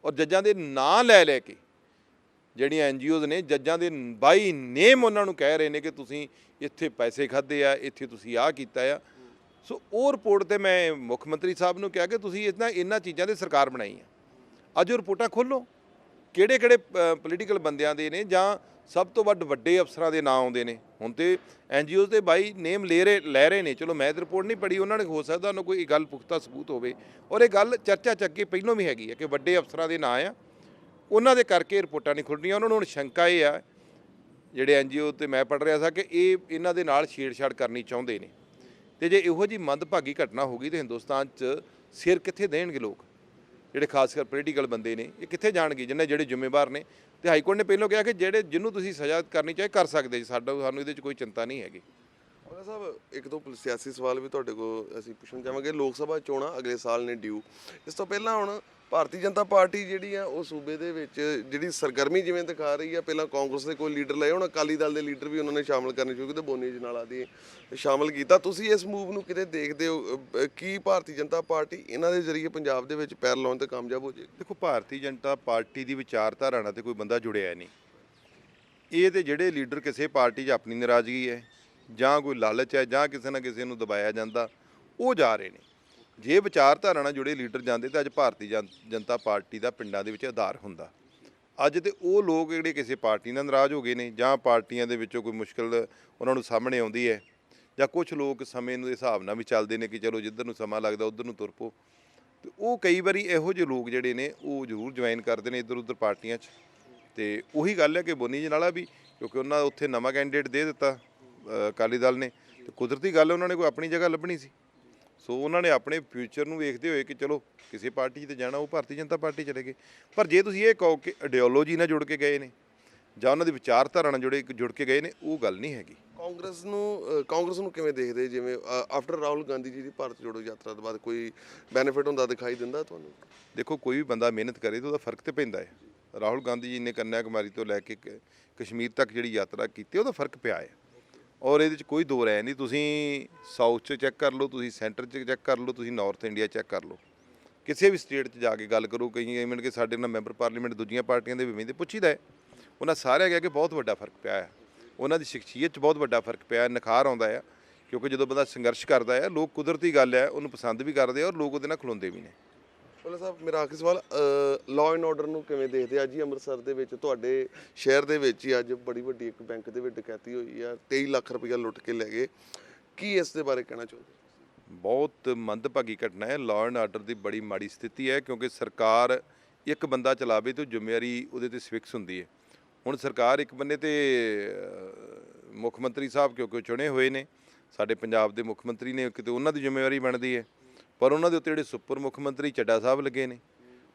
ਔਰ ਜੱਜਾਂ ਦੇ ਨਾਂ ਲੈ ਕੇ ਜਿਹੜੀਆਂ NGOs ਨੇ, ਜੱਜਾਂ ਦੇ ਬਾਈ ਨੇਮ ਉਹਨਾਂ ਨੂੰ ਕਹਿ ਰਹੇ ਨੇ ਕਿ ਤੁਸੀਂ ਇੱਥੇ ਪੈਸੇ ਖਾਧੇ ਆ, ਇੱਥੇ ਤੁਸੀਂ ਆਹ ਕੀਤਾ ਆ। ਸੋ ਉਹ ਰਿਪੋਰਟ 'ਤੇ ਮੈਂ ਮੁੱਖ ਮੰਤਰੀ ਸਾਹਿਬ ਨੂੰ ਕਿਹਾ ਕਿ ਤੁਸੀਂ ਇਹਨਾਂ ਚੀਜ਼ਾਂ 'ਤੇ ਸਰਕਾਰ ਬਣਾਈ ਆ। ਅੱਜ ਉਹ ਰਿਪੋਰਟਾਂ ਖੋਲ੍ਹੋ, ਕਿਹੜੇ ਪੋਲੀਟੀਕਲ ਬੰਦਿਆਂ ਦੇ ਨੇ ਜਾਂ ਸਭ ਤੋਂ ਵੱਡੇ ਅਫਸਰਾਂ ਦੇ ਨਾਂ ਆਉਂਦੇ ਨੇ। ਹੁਣ ਤੇ NGOs ਦੇ ਬਾਈ ਨੇਮ ਲੈ ਰਹੇ ਨੇ। ਚਲੋ ਮੈਂ ਤਾਂ ਰਿਪੋਰਟ ਨਹੀਂ ਪੜ੍ਹੀ, ਉਹਨਾਂ ਨੇ ਹੋ ਸਕਦਾ ਉਹਨਾਂ ਕੋਈ ਗੱਲ ਪੁਖਤਾ ਸਬੂਤ ਹੋਵੇ, ਔਰ ਇਹ ਗੱਲ ਚਰਚਾ 'ਚ ਅੱਗੇ ਪਹਿਲੋਂ ਵੀ ਹੈਗੀ ਹੈ ਕਿ ਵੱਡੇ ਅਫਸਰਾਂ ਦੇ ਨਾਂ ਆ, ਉਹਨਾਂ ਦੇ ਕਰਕੇ ਰਿਪੋਰਟਾਂ ਨਹੀਂ ਖੁੱਲ੍ਹ ਰਹੀਆਂ। ਉਹਨਾਂ ਨੂੰ ਹੁਣ ਸ਼ੰਕਾ ਇਹ ਆ ਜਿਹੜੇ NGO ਤੇ ਮੈਂ ਪੜ੍ਹ ਰਿਹਾ ਸੀ ਕਿ ਇਹ ਇਹਨਾਂ ਦੇ ਨਾਲ ਛੇੜਛਾੜ ਕਰਨੀ ਚਾਹੁੰਦੇ ਨੇ, ਅਤੇ ਜੇ ਇਹੋ ਜਿਹੀ ਮੰਦਭਾਗੀ ਘਟਨਾ ਹੋ ਗਈ ਤਾਂ ਹਿੰਦੁਸਤਾਨ 'ਚ ਸਿਰ ਕਿੱਥੇ ਦੇਣਗੇ ਲੋਕ? ਜਿਹੜੇ ਖਾਸ ਕਰ ਪੋਲੀਟੀਕਲ ਬੰਦੇ ਨੇ ਇਹ ਕਿੱਥੇ ਜਾਣਗੇ, ਜਿਹੜੇ ਜ਼ਿੰਮੇਵਾਰ ਨੇ? ਤੇ ਹਾਈ ਕੋਰਟ ਨੇ ਪਹਿਲਾਂ ਕਿਹਾ ਕਿ ਜਿਹਨੂੰ ਤੁਸੀਂ ਸਜ਼ਾ ਕਰਨੀ ਚਾਹੇ ਕਰ ਸਕਦੇ ਜੀ, ਸਾਨੂੰ ਇਹਦੇ 'ਚ ਕੋਈ ਚਿੰਤਾ ਨਹੀਂ ਹੈਗੀ। ਔਜਲਾ ਸਾਹਿਬ, ਇੱਕ ਦੋ ਸਿਆਸੀ ਸਵਾਲ ਵੀ ਤੁਹਾਡੇ ਕੋਲ ਅਸੀਂ ਪੁੱਛਣਾ ਚਾਹਾਂਗੇ। ਲੋਕ ਸਭਾ ਚੋਣਾਂ ਅਗਲੇ ਸਾਲ ਨੇ ਡਿਊ, ਇਸ ਤੋਂ ਪਹਿਲਾਂ ਹੁਣ ਭਾਰਤੀ ਜਨਤਾ ਪਾਰਟੀ ਜਿਹੜੀ ਆ ਉਹ ਸੂਬੇ ਦੇ ਵਿੱਚ ਜਿਹੜੀ ਸਰਗਰਮੀ ਜਿਵੇਂ ਦਿਖਾ ਰਹੀ ਆ, ਪਹਿਲਾਂ ਕਾਂਗਰਸ ਦੇ ਕੋਈ ਲੀਡਰ ਲਏ, ਹੁਣ ਅਕਾਲੀ ਦਲ ਦੇ ਲੀਡਰ ਵੀ ਉਹਨਾਂ ਨੇ ਸ਼ਾਮਲ ਕਰਨੇ ਸ਼ੁਰੂ ਕੀਤੇ, ਬੋਨੀ ਜਨਾਲਾ ਦੀ ਸ਼ਾਮਲ ਕੀਤਾ। ਤੁਸੀਂ ਇਸ ਮੂਵ ਨੂੰ ਕਿਤੇ ਦੇਖਦੇ ਹੋ? ਕੀ ਭਾਰਤੀ ਜਨਤਾ ਪਾਰਟੀ ਇਹਨਾਂ ਦੇ ਜ਼ਰੀਏ ਪੰਜਾਬ ਦੇ ਵਿੱਚ ਪੈਰ ਲਾਉਣ 'ਤੇ ਕਾਮਯਾਬ ਹੋ ਜਾਏਗੀ? ਦੇਖੋ, ਭਾਰਤੀ ਜਨਤਾ ਪਾਰਟੀ ਦੀ ਵਿਚਾਰਧਾਰਾ ਨਾਲ ਤੇ ਕੋਈ ਬੰਦਾ ਜੁੜਿਆ ਨਹੀਂ। ਇਹ ਤੇ ਜਿਹੜੇ ਲੀਡਰ ਕਿਸੇ ਪਾਰਟੀ 'ਚ ਆਪਣੀ ਨਾਰਾਜ਼ਗੀ ਹੈ ਜਾਂ ਕੋਈ ਲਾਲਚ ਹੈ ਜਾਂ ਕਿਸੇ ਨਾ ਕਿਸੇ ਨੂੰ ਦਬਾਇਆ ਜਾਂਦਾ, ਉਹ ਜਾ ਰਹੇ ਨੇ। ਜੇ ਵਿਚਾਰਧਾਰਾ ਨਾਲ ਜੁੜੇ ਲੀਡਰ ਜਾਂਦੇ ਤਾਂ ਅੱਜ ਭਾਰਤੀ ਜਨਤਾ ਪਾਰਟੀ ਦਾ ਪਿੰਡਾਂ ਦੇ ਵਿੱਚ ਆਧਾਰ ਹੁੰਦਾ। ਅੱਜ ਤੇ ਉਹ ਲੋਕ ਜਿਹੜੇ ਕਿਸੇ ਪਾਰਟੀ ਨਾਲ ਨਾਰਾਜ਼ ਹੋ ਗਏ ਨੇ ਜਾਂ ਪਾਰਟੀਆਂ ਦੇ ਵਿੱਚੋਂ ਕੋਈ ਮੁਸ਼ਕਲ ਉਹਨਾਂ ਨੂੰ ਸਾਹਮਣੇ ਆਉਂਦੀ ਹੈ ਜਾਂ ਕੁਝ ਲੋਕ ਸਮੇਂ ਦੇ ਹਿਸਾਬ ਨਾਲ ਵੀ ਚੱਲਦੇ ਨੇ ਕਿ ਚਲੋ ਜਿੱਧਰ ਨੂੰ ਸਮਾਂ ਲੱਗਦਾ ਉੱਧਰ ਨੂੰ ਤੁਰ ਪਓ, ਤੇ ਉਹ ਕਈ ਵਾਰੀ ਇਹੋ ਜਿਹੇ ਲੋਕ ਜਿਹੜੇ ਨੇ ਉਹ ਜ਼ਰੂਰ ਜੁਆਇਨ ਕਰਦੇ ਨੇ ਇੱਧਰ ਉੱਧਰ ਪਾਰਟੀਆਂ 'ਚ। ਤੇ ਉਹੀ ਗੱਲ ਹੈ ਕਿ ਬੋਨੀ ਜਨਾਲਾ ਵੀ ਕਿਉਂਕਿ ਉਹਨਾਂ ਉੱਥੇ ਨਵਾਂ ਕੈਂਡੀਡੇਟ ਦੇ ਦਿੱਤਾ ਅਕਾਲੀ ਦਲ ਨੇ, ਤੇ ਕੁਦਰਤੀ ਗੱਲ ਉਹਨਾਂ ਨੇ ਕੋਈ ਆਪਣੀ ਜਗ੍ਹਾ ਲੱਭਣੀ ਸੀ। ਸੋ ਉਹਨਾਂ ਨੇ ਆਪਣੇ ਫਿਊਚਰ ਨੂੰ ਵੇਖਦੇ ਹੋਏ ਕਿ ਚਲੋ ਕਿਸੇ ਪਾਰਟੀ 'ਚ ਜਾਣਾ, ਉਹ ਭਾਰਤੀ ਜਨਤਾ ਪਾਰਟੀ ਚਲੇ ਗਏ। ਪਰ ਜੇ ਤੁਸੀਂ ਇਹ ਕਹੋ ਕਿ ਆਈਡੀਓਲੋਜੀ ਨਾਲ ਜੁੜ ਕੇ ਗਏ ਨੇ ਜਾਂ ਉਹਨਾਂ ਦੀ ਵਿਚਾਰਧਾਰਾ ਨਾਲ ਜੁੜ ਕੇ ਗਏ ਨੇ, ਉਹ ਗੱਲ ਨਹੀਂ ਹੈਗੀ। ਕਾਂਗਰਸ ਨੂੰ ਕਿਵੇਂ ਦੇਖਦੇ, ਜਿਵੇਂ ਆਫਟਰ ਰਾਹੁਲ ਗਾਂਧੀ ਜੀ ਦੀ ਭਾਰਤ ਜੋੜੋ ਯਾਤਰਾ ਤੋਂ ਬਾਅਦ ਕੋਈ ਬੈਨੀਫਿਟ ਹੁੰਦਾ ਦਿਖਾਈ ਦਿੰਦਾ ਤੁਹਾਨੂੰ? ਦੇਖੋ ਕੋਈ ਵੀ ਬੰਦਾ ਮਿਹਨਤ ਕਰੇ ਤਾਂ ਉਹਦਾ ਫਰਕ ਤੇ ਪੈਂਦਾ ਹੈ। ਰਾਹੁਲ ਗਾਂਧੀ ਜੀ ਨੇ ਕੰਨਿਆ ਕੁਮਾਰੀ ਤੋਂ ਲੈ ਕੇ ਕਸ਼ਮੀਰ ਤੱਕ ਜਿਹੜੀ ਯਾਤਰਾ ਕੀਤੀ ਉਹਦਾ ਫਰਕ ਪਿਆ ਹੈ, ਔਰ ਇਹਦੇ 'ਚ ਕੋਈ ਦੋ ਰਾਏ ਨਹੀਂ। ਤੁਸੀਂ ਸਾਊਥ 'ਚ ਚੈੱਕ ਕਰ ਲਓ, ਤੁਸੀਂ ਸੈਂਟਰ 'ਚ ਚੈੱਕ ਕਰ ਲਓ, ਤੁਸੀਂ ਨਾਰਥ ਇੰਡੀਆ ਚੈੱਕ ਕਰ ਲਓ, ਕਿਸੇ ਵੀ ਸਟੇਟ 'ਚ ਜਾ ਕੇ ਗੱਲ ਕਰੋ। ਕਈ ਇਵਨ ਕਿ ਸਾਡੇ ਨਾਲ ਮੈਂਬਰ ਪਾਰਲੀਮੈਂਟ ਦੂਜੀਆਂ ਪਾਰਟੀਆਂ ਦੇ ਵੀ ਪੁੱਛੀਦਾ ਹੈ, ਉਹਨਾਂ ਸਾਰਿਆਂ ਕਹਿ ਕੇ ਬਹੁਤ ਵੱਡਾ ਫਰਕ ਪਿਆ ਹੈ। ਉਹਨਾਂ ਦੀ ਸ਼ਖਸੀਅਤ 'ਚ ਬਹੁਤ ਵੱਡਾ ਫਰਕ ਪਿਆ, ਨਿਖਾਰ ਆਉਂਦਾ ਆ। ਕਿਉਂਕਿ ਜਦੋਂ ਬੰਦਾ ਸੰਘਰਸ਼ ਕਰਦਾ ਹੈ, ਲੋਕ ਕੁਦਰਤੀ ਗੱਲ ਹੈ ਉਹਨੂੰ ਪਸੰਦ ਵੀ ਕਰਦੇ ਆ ਔਰ ਲੋਕ ਉਹਦੇ ਨਾਲ ਖਲੋਂਦੇ ਵੀ ਨੇ। ਭੋਲਾ ਸਾਹਿਬ, ਮੇਰਾ ਆਖਰੀ ਸਵਾਲ, ਲਾਅ ਐਂਡ ਆਰਡਰ ਨੂੰ ਕਿਵੇਂ ਦੇਖਦੇ? ਅੱਜ ਹੀ ਅੰਮ੍ਰਿਤਸਰ ਦੇ ਵਿੱਚ ਤੁਹਾਡੇ ਸ਼ਹਿਰ ਦੇ ਵਿੱਚ ਹੀ ਅੱਜ ਬੜੀ ਵੱਡੀ ਇੱਕ ਬੈਂਕ ਦੇ ਵਿੱਚ ਡਕੈਤੀ ਹੋਈ ਆ, 23 ਲੱਖ ਰੁਪਈਆ ਲੁੱਟ ਕੇ ਲੈ ਗਏ। ਕੀ ਇਸ ਦੇ ਬਾਰੇ ਕਹਿਣਾ ਚਾਹੁੰਦੇ? ਬਹੁਤ ਮੰਦਭਾਗੀ ਘਟਨਾ ਹੈ। ਲਾਅ ਐਂਡ ਆਰਡਰ ਦੀ ਬੜੀ ਮਾੜੀ ਸਥਿਤੀ ਹੈ, ਕਿਉਂਕਿ ਸਰਕਾਰ ਇੱਕ ਬੰਦਾ ਚਲਾਵੇ ਤਾਂ ਜ਼ਿੰਮੇਵਾਰੀ ਉਹਦੇ ਤੇ ਸਵਿਕਸ ਹੁੰਦੀ ਹੈ। ਹੁਣ ਸਰਕਾਰ ਇੱਕ ਬੰਨੇ ਤੇ ਮੁੱਖ ਮੰਤਰੀ ਸਾਹਿਬ ਕਿਉਂਕਿ ਚੁਣੇ ਹੋਏ ਨੇ, ਸਾਡੇ ਪੰਜਾਬ ਦੇ ਮੁੱਖ ਮੰਤਰੀ ਨੇ, ਕਿਤੇ ਉਹਨਾਂ ਦੀ ਜ਼ਿੰਮੇਵਾਰੀ ਬਣਦੀ ਹੈ। ਪਰ ਉਹਨਾਂ ਦੇ ਉੱਤੇ ਜਿਹੜੇ ਸੁਪਰ ਮੁੱਖ ਮੰਤਰੀ ਚੱਡਾ ਸਾਹਿਬ ਲੱਗੇ ਨੇ,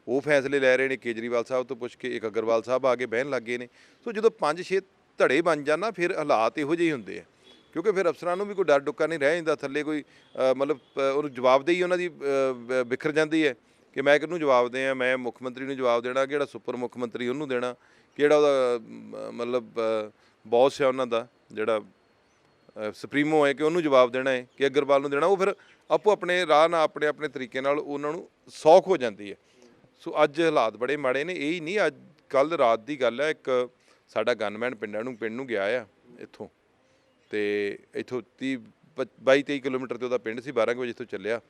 ਉਹ ਫੈਸਲੇ ਲੈ ਰਹੇ ਨੇ। ਕੇਜਰੀਵਾਲ ਸਾਹਿਬ ਤੋਂ ਪੁੱਛ ਕੇ ਇੱਕ ਅਗਰਵਾਲ ਸਾਹਿਬ ਆ ਕੇ ਬਹਿਣ ਲੱਗੇ ਨੇ। ਸੋ ਜਦੋਂ 5-6 ਧੜੇ ਬਣ ਜਾਣ ਨਾ, ਫਿਰ ਹਾਲਾਤ ਇਹੋ ਜਿਹੇ ਹੁੰਦੇ ਆ, ਕਿਉਂਕਿ ਫਿਰ ਅਫਸਰਾਂ ਨੂੰ ਵੀ ਕੋਈ ਡਰ ਡੁੱਕਾ ਨਹੀਂ ਰਹਿ ਜਾਂਦਾ। ਥੱਲੇ ਕੋਈ ਮਤਲਬ ਉਹਨੂੰ ਜਵਾਬਦੇਹੀ ਉਹਨਾਂ ਦੀ ਬਿਖਰ ਜਾਂਦੀ ਹੈ ਕਿ ਮੈਂ ਕਿਹਨੂੰ ਜਵਾਬ ਦਿਆਂ, ਮੈਂ ਮੁੱਖ ਮੰਤਰੀ ਨੂੰ ਜਵਾਬ ਦੇਣਾ, ਕਿਹੜਾ ਸੁਪਰ ਮੁੱਖ ਮੰਤਰੀ ਉਹਨੂੰ ਦੇਣਾ, ਕਿਹੜਾ ਉਹਦਾ ਮਤਲਬ ਬੌਸ ਹੈ ਉਹਨਾਂ ਦਾ ਜਿਹੜਾ ਸੁਪਰੀਮੋ ਹੈ ਕਿ ਉਹਨੂੰ ਜਵਾਬ ਦੇਣਾ ਹੈ ਕਿ ਅਗਰਵਾਲ ਨੂੰ ਦੇਣਾ। ਉਹ ਫਿਰ ਆਪੋ ਆਪਣੇ ਰਾਹ ਨਾਲ ਆਪਣੇ ਆਪਣੇ ਤਰੀਕੇ ਨਾਲ ਉਹਨਾਂ ਨੂੰ ਸੌਖ ਹੋ ਜਾਂਦੀ ਹੈ। ਸੋ ਅੱਜ ਹਾਲਾਤ ਬੜੇ ਮਾੜੇ ਨੇ। ਇਹ ਹੀ ਨਹੀਂ, ਅੱਜ ਕੱਲ੍ਹ ਰਾਤ ਦੀ ਗੱਲ ਹੈ, ਇੱਕ ਸਾਡਾ ਗਨਮੈਨ ਪਿੰਡ ਨੂੰ ਗਿਆ ਆ ਇੱਥੋਂ, ਤੇ ਇੱਥੋਂ 22-23 ਕਿਲੋਮੀਟਰ 'ਤੇ ਉਹਦਾ ਪਿੰਡ ਸੀ। 12 ਵਜੇ ਇੱਥੋਂ ਚੱਲਿਆ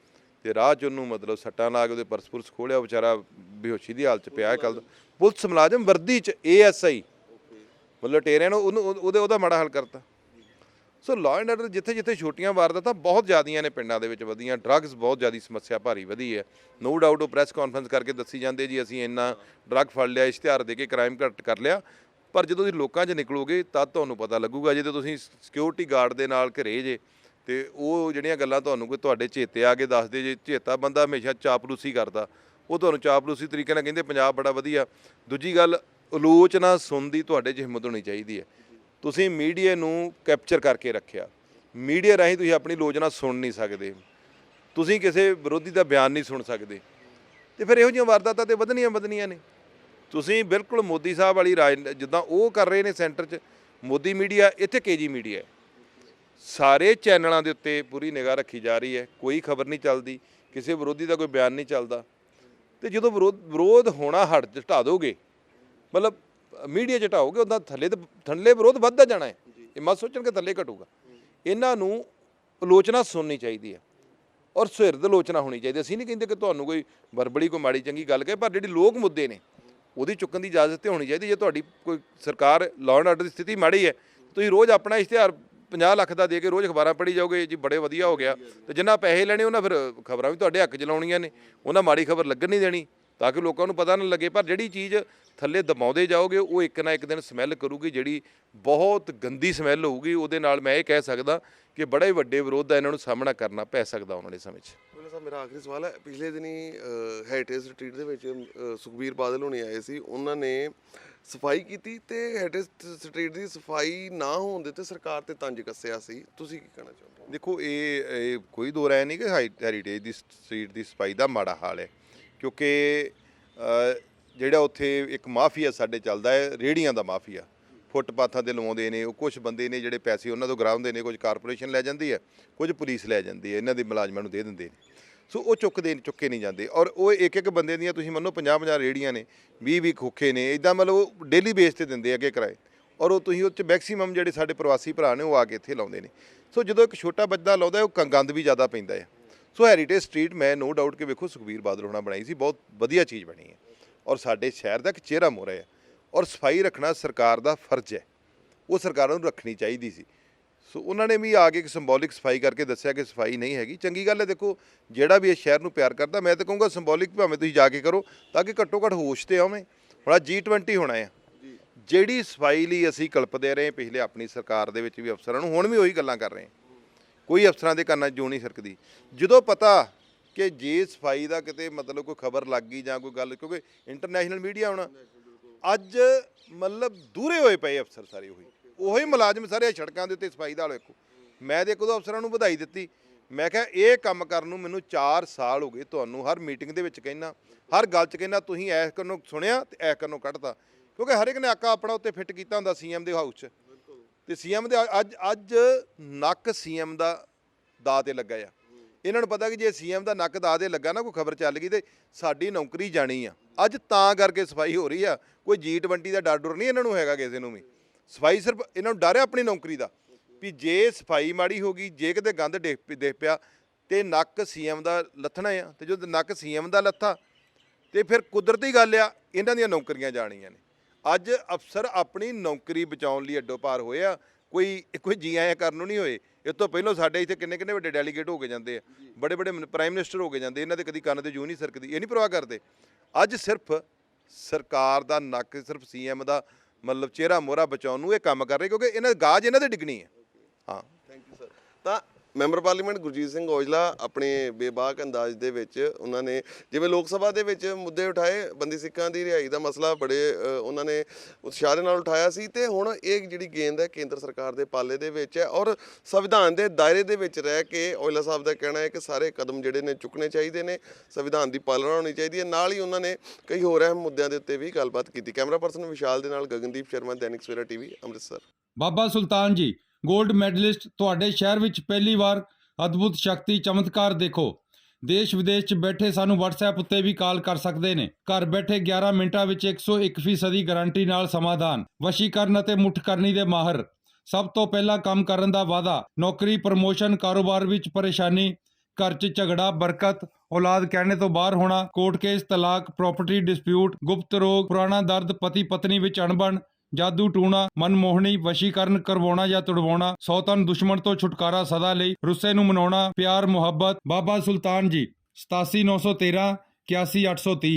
ਤੇ ਰਾਹ 'ਚ ਉਹਨੂੰ ਮਤਲਬ ਸੱਟਾਂ ਲਾ ਕੇ ਉਹਦੇ ਪਰਸ ਪੁਰਸ ਖੋਲਿਆ, ਵਿਚਾਰਾ ਬੇਹੋਸ਼ੀ ਦੀ ਹਾਲਤ 'ਚ ਪਿਆ। ਕੱਲ੍ਹ ਪੁਲਿਸ ਮੁਲਾਜ਼ਮ ਵਰਦੀ 'ਚ ASI ਮਤਲਬ ਲਟੇਰਿਆਂ ਨੂੰ ਉਹਦਾ ਮਾੜਾ ਹਾਲ ਕਰਤਾ। ਸੋ ਲਾਅ ਐਂਡ ਆਰਡਰ ਜਿੱਥੇ ਜਿੱਥੇ ਛੋਟੀਆਂ ਵਾਰਦਾਤਾਂ ਬਹੁਤ ਜ਼ਿਆਦੀਆਂ ਨੇ ਪਿੰਡਾਂ ਦੇ ਵਿੱਚ ਵਧੀਆਂ, ਡਰੱਗਸ ਬਹੁਤ ਜ਼ਿਆਦਾ ਸਮੱਸਿਆ ਭਾਰੀ ਵਧੀ ਹੈ। ਨੋ ਡਾਊਟ ਉਹ ਪ੍ਰੈਸ ਕਾਨਫਰੰਸ ਕਰਕੇ ਦੱਸੀ ਜਾਂਦੇ ਜੀ ਅਸੀਂ ਇੰਨਾ ਡਰੱਗ ਫੜ ਲਿਆ, ਇਸ਼ਤਿਹਾਰ ਦੇ ਕੇ ਕ੍ਰਾਈਮ ਘੱਟ ਕਰ ਲਿਆ। ਪਰ ਜਦੋਂ ਤੁਸੀਂ ਲੋਕਾਂ 'ਚ ਨਿਕਲੋਗੇ ਤਦ ਤੁਹਾਨੂੰ ਪਤਾ ਲੱਗੂਗਾ। ਜਦੋਂ ਤੁਸੀਂ ਸਿਕਿਉਰਿਟੀ ਗਾਰਡ ਦੇ ਨਾਲ ਘਰੇ ਜੇ ਤੇ ਉਹ ਜਿਹੜੀਆਂ ਗੱਲਾਂ ਤੁਹਾਨੂੰ ਕੋਈ ਤੁਹਾਡੇ ਚੇਤੇ ਆ ਕੇ ਦੱਸਦੇ ਜੇ, ਚੇਤਾ ਬੰਦਾ ਹਮੇਸ਼ਾ ਚਾਪਲੂਸੀ ਕਰਦਾ, ਉਹ ਤੁਹਾਨੂੰ ਚਾਪਲੂਸੀ ਤਰੀਕੇ ਨਾਲ ਕਹਿੰਦੇ ਪੰਜਾਬ ਬੜਾ ਵਧੀਆ। ਦੂਜੀ ਗੱਲ, ਆਲੋਚਨਾ ਸੁਣਨ ਦੀ ਤੁਹਾਡੇ 'ਚ ਹਿੰਮਤ ਹੋਣੀ ਚਾਹੀਦੀ ਹੈ। ਤੁਸੀਂ ਮੀਡੀਆ ਨੂੰ ਕੈਪਚਰ ਕਰਕੇ ਰੱਖਿਆ, ਮੀਡੀਆ ਰਾਹੀਂ ਤੁਸੀਂ ਆਪਣੀ ਆਲੋਚਨਾ ਸੁਣ ਨਹੀਂ ਸਕਦੇ, ਤੁਸੀਂ ਕਿਸੇ ਵਿਰੋਧੀ ਦਾ ਬਿਆਨ ਨਹੀਂ ਸੁਣ ਸਕਦੇ, ਤੇ ਫਿਰ ਇਹੋ ਜਿਹੀਆਂ ਵਾਰਦਾਤਾਂ ਤੇ ਵਧਣੀਆਂ ਨੇ। ਤੁਸੀਂ ਬਿਲਕੁਲ ਮੋਦੀ ਸਾਹਿਬ ਵਾਲੀ ਰਾਜ ਜਿੱਦਾਂ ਉਹ ਕਰ ਰਹੇ ਨੇ ਸੈਂਟਰ 'ਚ, ਮੋਦੀ ਮੀਡੀਆ ਇੱਥੇ KG ਮੀਡੀਆ ਹੈ। ਸਾਰੇ ਚੈਨਲਾਂ ਦੇ ਉੱਤੇ ਪੂਰੀ ਨਿਗਾਹ ਰੱਖੀ ਜਾ ਰਹੀ ਹੈ, ਕੋਈ ਖਬਰ ਨਹੀਂ ਚੱਲਦੀ, ਕਿਸੇ ਵਿਰੋਧੀ ਦਾ ਕੋਈ ਬਿਆਨ ਨਹੀਂ ਚੱਲਦਾ। ਤੇ ਜਦੋਂ ਵਿਰੋਧ ਹੋਣਾ ਹਟਾ ਦੋਗੇ, ਮਤਲਬ ਮੀਡੀਆ 'ਚ ਹਟਾਓਗੇ, ਉੱਦਾਂ ਥੱਲੇ ਵਿਰੋਧ ਵੱਧਦਾ ਜਾਣਾ ਹੈ। ਇਹ ਮਤ ਸੋਚਣ ਕਿ ਥੱਲੇ ਘਟੂਗਾ। ਇਹਨਾਂ ਨੂੰ ਆਲੋਚਨਾ ਸੁਣਨੀ ਚਾਹੀਦੀ ਹੈ ਔਰ ਸੁਹਿਰਦ ਆਲੋਚਨਾ ਹੋਣੀ ਚਾਹੀਦੀ। ਅਸੀਂ ਨਹੀਂ ਕਹਿੰਦੇ ਕਿ ਤੁਹਾਨੂੰ ਕੋਈ ਬਰਬੜੀ ਕੋਈ ਮਾੜੀ ਚੰਗੀ ਗੱਲ ਕਹੇ, ਪਰ ਜਿਹੜੀ ਲੋਕ ਮੁੱਦੇ ਨੇ ਉਹਦੀ ਚੁੱਕਣ ਦੀ ਇਜਾਜ਼ਤ ਤੇ ਹੋਣੀ ਚਾਹੀਦੀ। ਜੇ ਤੁਹਾਡੀ ਕੋਈ ਸਰਕਾਰ ਲਾਅ ਐਂਡ ਆਰਡਰ ਦੀ ਸਥਿਤੀ ਮਾੜੀ ਹੈ, ਤੁਸੀਂ ਰੋਜ਼ ਆਪਣਾ ਇਸ਼ਤਿਹਾਰ 50 ਲੱਖ ਦਾ ਦੇ ਕੇ ਰੋਜ਼ ਅਖਬਾਰਾਂ ਪੜ੍ਹੀ ਜਾਓਗੇ ਜੀ ਬੜੇ ਵਧੀਆ ਹੋ ਗਿਆ, ਤੇ ਜਿੰਨਾ ਪੈਸੇ ਲੈਣੇ ਉਹਨਾਂ ਫਿਰ ਖਬਰਾਂ ਵੀ ਤੁਹਾਡੇ ਹੱਕ 'ਚ ਲਾਉਣੀਆਂ ਨੇ, ਉਹਨਾਂ ਮਾੜੀ ਖਬਰ ਲੱਗਣ ਨਹੀਂ ਦੇਣੀ ਤਾਂ ਕਿ ਲੋਕਾਂ ਨੂੰ ਪਤਾ ਨਾ ਲੱਗੇ। ਪਰ ਜਿਹੜੀ ਚੀਜ਼ ਥੱਲੇ ਦਬਾਉਂਦੇ ਜਾਓਗੇ ਉਹ ਇੱਕ ਨਾ ਇੱਕ ਦਿਨ ਸਮੈਲ ਕਰੂਗੀ, ਜਿਹੜੀ ਬਹੁਤ ਗੰਦੀ ਸਮੈਲ ਹੋਊਗੀ। ਉਹਦੇ ਨਾਲ ਮੈਂ ਇਹ ਕਹਿ ਸਕਦਾ ਕਿ ਬੜਾ ਹੀ ਵੱਡੇ ਵਿਰੋਧ ਦਾ ਇਹਨਾਂ ਨੂੰ ਸਾਹਮਣਾ ਕਰਨਾ ਪੈ ਸਕਦਾ ਆਉਣ ਵਾਲੇ ਸਮੇਂ 'ਚ। ਮੇਰਾ ਆਖਰੀ ਸਵਾਲ ਹੈ, ਪਿਛਲੇ ਦਿਨੀ ਹੈਰੀਟੇਜ ਸਟਰੀਟ ਦੇ ਵਿੱਚ ਸੁਖਬੀਰ ਬਾਦਲ ਹੋਣੀ ਆਏ ਸੀ, ਉਹਨਾਂ ਨੇ ਸਫਾਈ ਕੀਤੀ ਤੇ ਹੈਰੀਟੇਜ ਸਟਰੀਟ ਦੀ ਸਫਾਈ ਨਾ ਹੋਣ ਦੇ ਤੇ ਸਰਕਾਰ ਤੇ ਤੰਜ ਕੱਸਿਆ ਸੀ। ਤੁਸੀਂ ਕੀ ਕਹਿਣਾ ਚਾਹੁੰਦੇ ਹੋ? ਦੇਖੋ ਇਹ ਕੋਈ ਦੋ ਰਾਏ ਨਹੀਂ ਕਿ ਹੈਰੀਟੇਜ ਦੀ ਸਟਰੀਟ ਦੀ ਸਫਾਈ ਦਾ ਮਾੜਾ ਹਾਲ ਹੈ, ਕਿਉਂਕਿ ਜਿਹੜਾ ਉੱਥੇ ਇੱਕ ਮਾਫੀਆ ਸਾਡੇ ਚੱਲਦਾ ਹੈ, ਰੇਹੜੀਆਂ ਦਾ ਮਾਫੀਆ, ਫੁੱਟਪਾਥਾਂ 'ਤੇ ਲਵਾਉਂਦੇ ਨੇ ਉਹ ਕੁਝ ਬੰਦੇ ਨੇ ਜਿਹੜੇ ਪੈਸੇ ਉਹਨਾਂ ਤੋਂ ਗਰਾਉਂਦੇ ਨੇ, ਕੁਝ ਕਾਰਪੋਰੇਸ਼ਨ ਲੈ ਜਾਂਦੀ ਹੈ, ਕੁਝ ਪੁਲਿਸ ਲੈ ਜਾਂਦੀ ਹੈ, ਇਹਨਾਂ ਦੇ ਮੁਲਾਜ਼ਮਾਂ ਨੂੰ ਦੇ ਦਿੰਦੇ ਨੇ। ਸੋ ਉਹ ਚੁੱਕੇ ਨਹੀਂ ਜਾਂਦੇ, ਔਰ ਉਹ ਇੱਕ ਬੰਦੇ ਦੀਆਂ ਤੁਸੀਂ ਮੰਨੋ 50 ਰੇਹੜੀਆਂ ਨੇ, 20 ਖੋਖੇ ਨੇ, ਇੱਦਾਂ ਮਤਲਬ ਉਹ ਡੇਲੀ ਬੇਸ 'ਤੇ ਦਿੰਦੇ ਅੱਗੇ ਕਿਰਾਏ, ਔਰ ਉਹ ਤੁਸੀਂ ਉਹ 'ਚ ਮੈਕਸੀਮਮ ਜਿਹੜੇ ਸਾਡੇ ਪ੍ਰਵਾਸੀ ਭਰਾ ਨੇ ਉਹ ਆ ਕੇ ਇੱਥੇ ਲਾਉਂਦੇ ਨੇ। ਸੋ ਜਦੋਂ ਇੱਕ ਛੋਟਾ ਬੱਚਾ ਲਾਉਂਦਾ ਉਹ ਗੰਦ ਵੀ ਜ਼ਿਆਦਾ ਪੈਂਦਾ ਹੈ। ਸੋ ਹੈਰੀਟੇਜ ਸਟਰੀਟ ਮੈਂ ਨੋ ਡਾਊਟ ਕਿ ਵੇਖੋ ਸੁਖਬੀਰ ਬਾਦਲ ਹੋਣਾ ਬਣਾਈ ਸੀ, ਬਹੁਤ ਵਧੀਆ ਚੀਜ਼ ਬਣੀ ਹੈ ਔਰ ਸਾਡੇ ਸ਼ਹਿਰ ਦਾ ਇੱਕ ਚਿਹਰਾ ਮੋਹਰਾ ਹੈ। ਔਰ ਸਫਾਈ ਰੱਖਣਾ ਸਰਕਾਰ ਦਾ ਫਰਜ਼ ਹੈ, ਉਹ ਸਰਕਾਰਾਂ ਨੂੰ ਰੱਖਣੀ ਚਾਹੀਦੀ ਸੀ। ਸੋ ਉਹਨਾਂ ਨੇ ਵੀ ਆ ਕੇ ਇੱਕ ਸਿੰਬੋਲਿਕ ਸਫਾਈ ਕਰਕੇ ਦੱਸਿਆ ਕਿ ਸਫਾਈ ਨਹੀਂ ਹੈਗੀ। ਚੰਗੀ ਗੱਲ ਹੈ, ਦੇਖੋ ਜਿਹੜਾ ਵੀ ਇਸ ਸ਼ਹਿਰ ਨੂੰ ਪਿਆਰ ਕਰਦਾ, ਮੈਂ ਤਾਂ ਕਹੂੰਗਾ ਸਿੰਬੋਲਿਕ ਭਾਵੇਂ ਤੁਸੀਂ ਜਾ ਕੇ ਕਰੋ ਤਾਂ ਕਿ ਘੱਟੋ ਘੱਟ ਹੋਸ਼ ਤੇ ਆਵੇਂ। ਹੁਣ G20 ਹੋਣਾ ਆ, ਜਿਹੜੀ ਸਫਾਈ ਲਈ ਅਸੀਂ ਕਲਪਦੇ ਰਹੇ ਪਿਛਲੇ ਆਪਣੀ ਸਰਕਾਰ ਦੇ ਵਿੱਚ ਵੀ ਅਫਸਰਾਂ ਨੂੰ, ਹੁਣ ਵੀ ਉਹੀ ਗੱਲਾਂ ਕਰ ਰਹੇ ਹਾਂ। ਕੋਈ ਅਫਸਰਾਂ ਦੇ ਕੰਨਾਂ 'ਚ ਜੂੰ ਨਹੀਂ ਸਰਕਦੀ। ਜਦੋਂ ਪਤਾ ਕਿ ਜੇ ਸਫਾਈ ਦਾ ਕਿਤੇ ਮਤਲਬ ਕੋਈ ਖਬਰ ਲੱਗ ਗਈ ਜਾਂ ਕੋਈ ਗੱਲ, ਕਿਉਂਕਿ ਇੰਟਰਨੈਸ਼ਨਲ ਮੀਡੀਆ ਹੁਣ ਅੱਜ ਮਤਲਬ ਦੂਰੇ ਹੋਏ ਪਏ ਅਫਸਰ ਸਾਰੇ, ਉਹੀ ਮੁਲਾਜ਼ਮ ਸਾਰੇ ਸੜਕਾਂ ਦੇ ਉੱਤੇ ਸਫਾਈ ਦਾ ਹਾਲ ਵੇਖੋ। ਮੈਂ ਤਾਂ ਇੱਕ ਦੋ ਅਫਸਰਾਂ ਨੂੰ ਵਧਾਈ ਦਿੱਤੀ, ਮੈਂ ਕਿਹਾ ਇਹ ਕੰਮ ਕਰਨ ਨੂੰ ਮੈਨੂੰ 4 ਸਾਲ ਹੋ ਗਏ, ਤੁਹਾਨੂੰ ਹਰ ਮੀਟਿੰਗ ਦੇ ਵਿੱਚ ਕਹਿਣਾ, ਹਰ ਗੱਲ 'ਚ ਕਹਿਣਾ, ਤੁਸੀਂ ਐਸ ਕੰਨੋਂ ਸੁਣਿਆ ਤੇ ਐਸ ਕੰਨੋਂ ਕੱਢਤਾ, ਕਿਉਂਕਿ ਹਰ ਇੱਕ ਨੇ ਆਕਾ ਆਪਣਾ ਉੱਤੇ ਫਿੱਟ ਕੀਤਾ ਹੁੰਦਾ ਸੀਐਮ ਦੇ ਹਾਊਸ 'ਚ, ਤੇ ਸੀਐਮ ਦੇ ਅੱਜ ਨੱਕ ਸੀਐਮ ਦਾ ਦਾਅ 'ਤੇ ਲੱਗਾ ਆ। ਇਹਨਾਂ ਨੂੰ ਪਤਾ ਕਿ ਜੇ ਸੀਐਮ ਦਾ ਨੱਕ ਦਾਅ 'ਤੇ ਲੱਗਾ ਨਾ, ਕੋਈ ਖਬਰ ਚੱਲ ਗਈ ਤੇ ਸਾਡੀ ਨੌਕਰੀ ਜਾਣੀ ਆ। ਅੱਜ ਤਾਂ ਕਰਕੇ ਸਫਾਈ ਹੋ ਰਹੀ ਆ, ਕੋਈ G20 ਦਾ ਡਰ ਡੁਰ ਨਹੀਂ ਇਹਨਾਂ ਨੂੰ ਹੈਗਾ ਕਿਸੇ ਨੂੰ ਵੀ। ਸਫਾਈ ਸਿਰਫ ਇਹਨਾਂ ਨੂੰ ਡਰ ਹੈ ਆਪਣੀ ਨੌਕਰੀ ਦਾ, ਵੀ ਜੇ ਸਫਾਈ ਮਾੜੀ ਹੋ ਗਈ, ਜੇ ਕਿਤੇ ਗੰਦ ਦੇਖ ਪਿਆ ਤੇ ਨੱਕ ਸੀਐਮ ਦਾ ਲੱਥਣਾ ਆ, ਤੇ ਜਦੋਂ ਨੱਕ ਸੀਐਮ ਦਾ ਲੱਥਾ ਤੇ ਫਿਰ ਕੁਦਰਤੀ ਗੱਲ ਆ ਇਹਨਾਂ ਦੀਆਂ ਨੌਕਰੀਆਂ ਜਾਣੀਆਂ ਨੇ। ਅੱਜ ਅਫਸਰ ਆਪਣੀ ਨੌਕਰੀ ਬਚਾਉਣ ਲਈ ਅੱਡੋ ਪਾਰ ਹੋਏ ਆ, ਕੋਈ ਜੀ ਆਇਆ ਕਰਨ ਨੂੰ ਨਹੀਂ ਹੋਏ। ਇਸ ਤੋਂ ਪਹਿਲਾਂ ਸਾਡੇ ਇੱਥੇ ਕਿੰਨੇ ਵੱਡੇ ਡੈਲੀਗੇਟ ਹੋ ਕੇ ਜਾਂਦੇ ਆ, ਬੜੇ ਪ੍ਰਾਈਮ ਮਿਨਿਸਟਰ ਹੋ ਕੇ ਜਾਂਦੇ, ਇਹਨਾਂ ਦੇ ਕਦੀ ਕੰਨ ਤੇ ਜੂੰ ਨਹੀਂ ਸਰਕਦੀ, ਇਹ ਨਹੀਂ ਪਰਵਾਹ ਕਰਦੇ। ਅੱਜ ਸਿਰਫ ਸਰਕਾਰ ਦਾ ਨੱਕ, ਸਿਰਫ ਸੀਐਮ ਦਾ ਮਤਲਬ ਚਿਹਰਾ ਮੋਹਰਾ ਬਚਾਉਣ ਨੂੰ ਇਹ ਕੰਮ ਕਰ ਰਹੇ, ਕਿਉਂਕਿ ਇਹਨਾਂ ਗਾਜ ਇਹਨਾਂ ਦੇ ਡਿੱਗਣੀ ਹੈ। ਹਾਂ, ਥੈਂਕ ਯੂ ਸਰ। ਤਾਂ ਮੈਂਬਰ ਪਾਰਲੀਮੈਂਟ ਗੁਰਜੀਤ ਸਿੰਘ ਔਜਲਾ ਆਪਣੇ ਬੇਬਾਕ ਅੰਦਾਜ਼ ਦੇ ਵਿੱਚ ਉਹਨਾਂ ਨੇ ਜਿਵੇਂ ਲੋਕ ਸਭਾ ਦੇ ਵਿੱਚ ਮੁੱਦੇ ਉਠਾਏ, ਬੰਦੀ ਸਿੱਖਾਂ ਦੀ ਰਿਹਾਈ ਦਾ ਮਸਲਾ ਬੜੇ ਉਹਨਾਂ ਨੇ ਉਤਸ਼ਾਹ ਦੇ ਨਾਲ ਉਠਾਇਆ ਸੀ, ਤੇ ਹੁਣ ਇਹ ਜਿਹੜੀ ਗੇਂਦ ਹੈ ਕੇਂਦਰ ਸਰਕਾਰ ਦੇ ਪਾਲੇ ਦੇ ਵਿੱਚ ਹੈ, ਔਰ ਸੰਵਿਧਾਨ ਦੇ ਦਾਇਰੇ ਦੇ ਵਿੱਚ ਰਹਿ ਕੇ ਔਜਲਾ ਸਾਹਿਬ ਦਾ ਕਹਿਣਾ ਹੈ ਕਿ ਸਾਰੇ ਕਦਮ ਜਿਹੜੇ ਨੇ ਚੁੱਕਣੇ ਚਾਹੀਦੇ ਨੇ, ਸੰਵਿਧਾਨ ਦੀ ਪਾਲਣਾ ਹੋਣੀ ਚਾਹੀਦੀ ਹੈ। ਨਾਲ ਹੀ ਉਹਨਾਂ ਨੇ ਕਈ ਹੋਰ ਅਹਿਮ ਮੁੱਦਿਆਂ ਦੇ ਉੱਤੇ ਵੀ ਗੱਲਬਾਤ ਕੀਤੀ। ਕੈਮਰਾ ਪਰਸਨ ਵਿਸ਼ਾਲ ਦੇ ਨਾਲ ਗਗਨਦੀਪ ਸ਼ਰਮਾ, ਦੈਨਿਕ ਸਵੇਰਾ ਟੀਵੀ, ਅੰਮ੍ਰਿਤਸਰ। ਬਾਬਾ ਸੁਲਤਾਨ ਜੀ ਗੋਲਡ ਮੈਡਲਿਸਟ ਤੁਹਾਡੇ ਸ਼ਹਿਰ ਵਿੱਚ ਪਹਿਲੀ ਵਾਰ ਅਦਭੁਤ ਸ਼ਕਤੀ ਚਮਤਕਾਰ ਦੇਖੋ। ਦੇਸ਼ ਵਿਦੇਸ਼ 'ਚ ਬੈਠੇ ਸਾਨੂੰ WhatsApp ਉੱਤੇ ਵੀ ਕਾਲ ਕਰ ਸਕਦੇ ਨੇ। ਘਰ ਬੈਠੇ 11 ਮਿੰਟਾਂ ਵਿੱਚ 101% ਗਾਰੰਟੀ ਨਾਲ ਸਮਾਧਾਨ। ਵਸ਼ੀਕਰਨ ਅਤੇ ਮੁੱਠ ਕਰਨੀ ਦੇ ਮਾਹਰ। ਸਭ ਤੋਂ ਪਹਿਲਾਂ ਕੰਮ ਕਰਨ ਦਾ ਵਾਅਦਾ। ਨੌਕਰੀ, ਪ੍ਰਮੋਸ਼ਨ, ਕਾਰੋਬਾਰ ਵਿੱਚ ਪਰੇਸ਼ਾਨੀ, ਘਰ 'ਚ ਝਗੜਾ, ਬਰਕਤ, ਔਲਾਦ ਕਹਿਣੇ ਤੋਂ ਬਾਹਰ ਹੋਣਾ, ਕੋਰਟ ਕੇਸ, ਤਲਾਕ, ਪ੍ਰਾਪਰਟੀ ਡਿਸਪਿਊਟ, ਗੁਪਤ ਰੋਗ, ਪੁਰਾਣਾ ਦਰਦ, ਪਤੀ ਪਤਨੀ ਵਿੱਚ ਅਣਬਣ, ਜਾਦੂ ਟੂਣਾ, ਮਨਮੋਹਣੀ, ਵਸ਼ੀਕਰਨ ਕਰਵਾਉਣਾ ਜਾਂ ਤੁੜਵਾਉਣਾ, ਸੌਤਨ ਦੁਸ਼ਮਣ ਤੋਂ ਛੁਟਕਾਰਾ ਸਦਾ ਲਈ, ਰੁੱਸੇ ਨੂੰ ਮਨਾਉਣਾ, ਪਿਆਰ ਮੁਹੱਬਤ। ਬਾਬਾ ਸੁਲਤਾਨ ਜੀ 87 913 81 830।